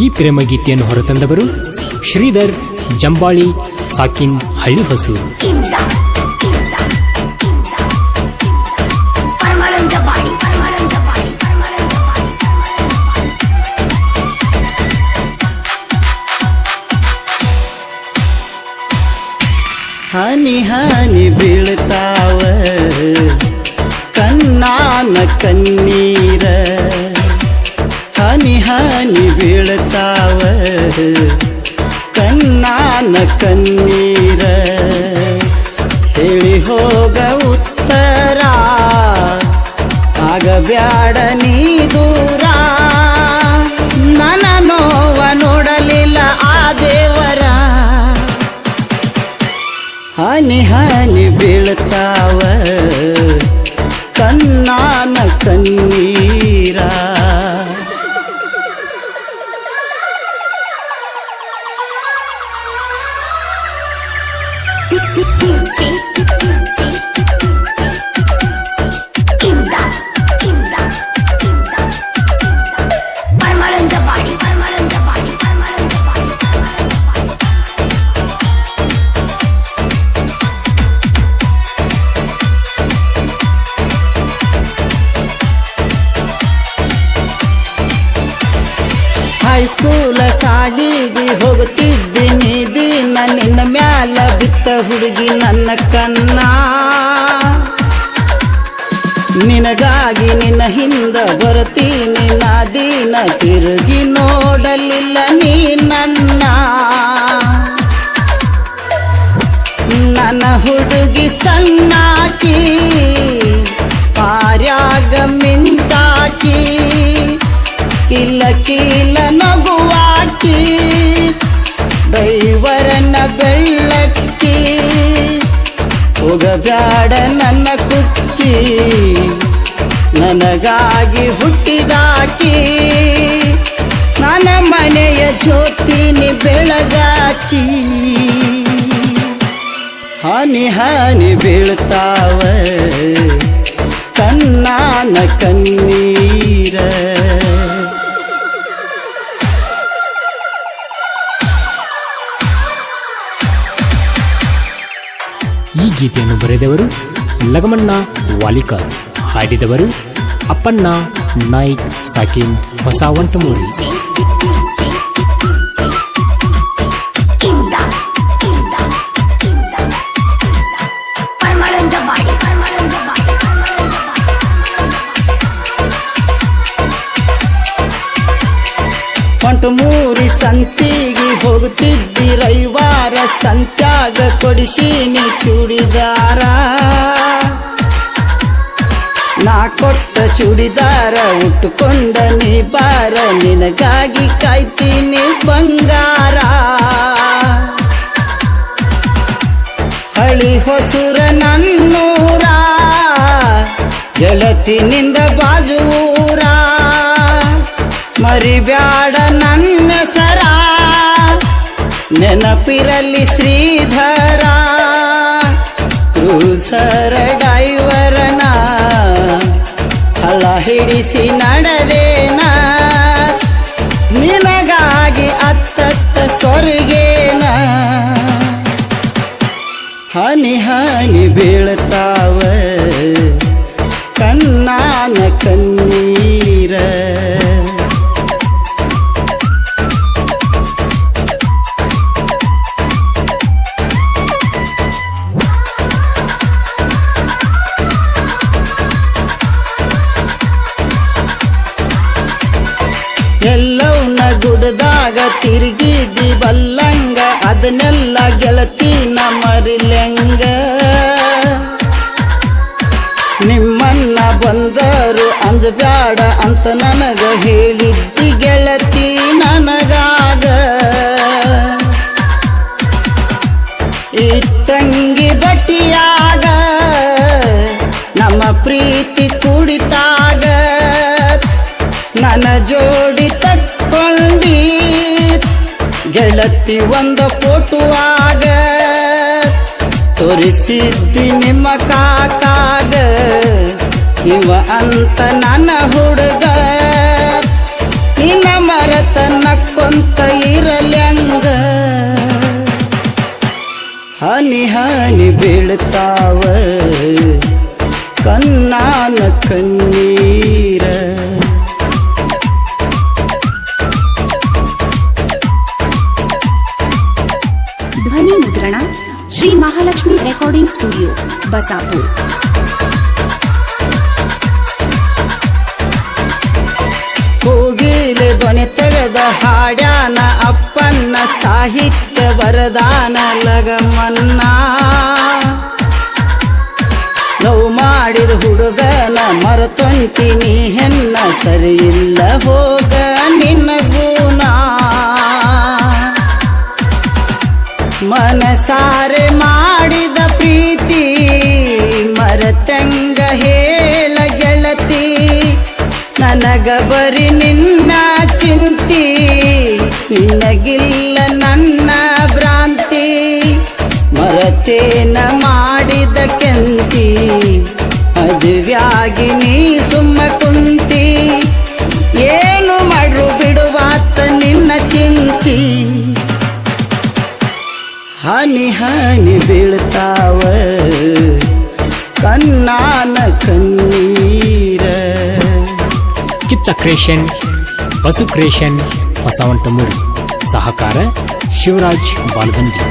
ಈ ಪ್ರೇಮಗೀತೆಯನ್ನು ಹೊರತಂದವರು ಶ್ರೀಧರ್ ಜಂಬಾಳಿ ಸಾಕಿನ್ ಹಳ್ಳಿ ಹೊಸೂರು. ಹನಿ ಹನಿ ಬೀಳ್ತಾವ ಕಣ್ಣಾನ ಕಣ್ಣೀರ, ಹನಿ ಹನಿ ಬೀಳ್ತಾವ ಕಣ್ಣಾನ ಕಣ್ಣೀರ, ಹೇಳಿ ಹೋಗ ಉತ್ತರ ಆಗಬ್ಯಾಡ ನೀ ದೂರ, ನನ್ನ ನೋವ ನೋಡಲಿಲ್ಲ ಆ ದೇವರ. ಹನಿ ಹನಿ ಬೀಳ್ತಾವ ಕಣ್ಣಾನ ಕಣ್ಣೀರ. ಹೈಸ್ಕೂಲ ಸಾಲಿಗೆ ಹೋಗುತ್ತಿದ್ದೀನಿ ದಿನ, ನಿನ್ನ ಮ್ಯಾಲ ಬಿತ್ತ ಹುಡುಗಿ ನನ್ನ ಕನ್ನ, ನಿನಗಾಗಿ ನಿನ್ನ ಹಿಂದ ಬರ್ತೀನಿ ನಾ ದಿನ, ತಿರುಗಿ ನೋಡಲಿಲ್ಲ ನೀ ನನ್ನ. ನನ್ನ ಹುಡುಗಿ ಸಣ್ಣಾಕಿ ಪಾರ್ಯಾಗ ಮಿಂಚಾಕಿ, ಕಿಲ್ಲ ಕಿಲ್ಲ ನಗುವಾಕಿ ಡ್ರೈವರನ್ನ ಬೆಳ್ಳಕ್ಕಿ, ಹೋಗಬ್ಯಾಡ ನನ್ನ ಕುಕ್ಕಿ ನನಗಾಗಿ ಹುಟ್ಟಿದಾಕಿ, ನನ್ನ ಮನೆಯ ಜ್ಯೋತಿನಿ ಬೆಳಗಾಕಿ. ಹನಿ ಹನಿ ಬೀಳ್ತಾವ ಕಣ್ಣಾನ ಕಣ್ಣೀರ. ಈ ಗೀತೆಯನ್ನು ಬರೆದವರು ಲಗಮಣ್ಣ ವಾಲಿಕರ್, ಹಾಡಿದವರು ಅಪ್ಪಣ್ಣ ನಾಯ್ಕ್ ಸಾಕಿನ್ ಹೊಸವಂಟಮೂರಿ. ಹೊಂಟಮೂರಿ ಸಂತಿಗೆ ಹೋಗುತ್ತಿದ್ದಿ ರವಿವಾರ, ಸಂತ್ಯಾಗ ಕೊಡಿಸೀನಿ ಚೂಡಿದಾರ, ನಾ ಕೊಟ್ಟ ಚೂಡಿದಾರ ಉಟ್ಟುಕೊಂಡ ನೀ ಬಾರ, ನಿನಗಾಗಿ ಕಾಯ್ತೀನಿ ಬಂಗಾರ. ಹಳಿ ಹೊಸೂರ ನನ್ನೂರ ಗೆಳತಿನಿಂದ ಬಾಜೂರ, ಮರಿಬ್ಯಾಡ ನನ್ನ ಸರ ನೆನಪಿರಲಿ ಶ್ರೀಧರ, ಕ್ರೂಸರ ಡೈವರನ ಹಳ ಹಿಡಿಸಿ ನಡೆದೇನ, ನಿನಗಾಗಿ ಅತ್ತತ್ತ ಸ್ವರ್ಗೇನ. ಹನಿ ಹನಿ ಬೀಳ್ತಾವ ಕಣ್ಣಾನ ಕಣ್ಣೀರ. ಎಲ್ಲವನ್ನ ಗುಡ್ದಾಗ ತಿರುಗಿದಿ ಬಲ್ಲಂಗ, ಅದನ್ನೆಲ್ಲ ಗೆಳತಿನ ಮರಿಲೆಂಗ, ನಿಮ್ಮನ್ನ ಬಂದರು ಅಂಜಬ್ಯಾಡ ಅಂತ ನನಗ ಹೇಳಿದ್ದಿ ಗೆಳತಿ ನನಗಾಗ. ಇಟ್ಟಂಗಿ ಬಟ್ಟಿಯಾಗ ನಮ್ಮ ಪ್ರೀತಿ ಕುಡಿತಾಗ, ನನ್ನ ಜೋಡಿ ತಕ್ಕೊಂಡಿ ಗೆಳತಿ ಒಂದು ಫೋಟುವಾಗ, ತೋರಿಸಿದ್ದಿ ನಿಮ್ಮ ಕಾಕಾಗ ಇವ ಅಂತ ನನ್ನ ಹುಡುಗ, ನಿನ್ನ ಮರತ ನಕ್ಕೊಂದ ಬೀಳ್ತಾವ ಕಣ್ಣಾನ ಕಣ್ಣೀರ. ಧ್ವನಿ ಮುದ್ರಣ ಶ್ರೀ ಮಹಾಲಕ್ಷ್ಮಿ ರೆಕಾರ್ಡಿಂಗ್ ಸ್ಟುಡಿಯೋ ಬಸಾಪುರ್. ಕೋಗಿಲೆ ಧ್ವನಿ ತೆಗೆದ ಹಾಡ್ಯಾನ ಅಪ್ಪನ್ನ ಸಾಹಿತ್ಯ ವರದಾನ ಲಗಮನ್ನ. ಲವ್ ಮಾಡಿದ ಹುಡುಗನ ಮರೆತೊಂತೀನಿ ಹೆನ್ನ ಸರಿಯಿಲ್ಲ ಹೋಗ ನಿನ್ನ ಗುಣ. ಮನಸಾರೆ ಮಾಡಿದ ಪ್ರೀತಿ ಮರೆತಂಗ ಹೇಳ ಗೆಳತಿ. ನನಗ ಬರಿ ನಿನ್ನ ಚಿಂತಿ ನಿನಗಿಲ್ಲ ನನ್ನ ಭ್ರಾಂತಿ. ಮರತೇನ ಮಾಡಿದ ಕೆಂತಿ ಮದುವ್ಯಾಗಿ ನೀ ಸುಮ್ಮ ಕುಂತಿ. ಏನು ಮಾಡ್ರು ಬಿಡುವಾತ ನಿನ್ನ ಚಿಂತಿ. ಹನಿ ಹನಿ ಬೀಳ್ತಾವ ಕಣ್ಣಾನ ಕಣ್ಣೀರ. ಕಿಚ್ಚ ಕ್ರಿಯೇಷನ್, ಬಸು ಕ್ರಿಯೇಷನ್, ಹೊಸವಂಟಮೂರಿ. ಸಹಕಾರ ಶಿವರಾಜ್ ಬಾಲ್ಗಂಡಿ.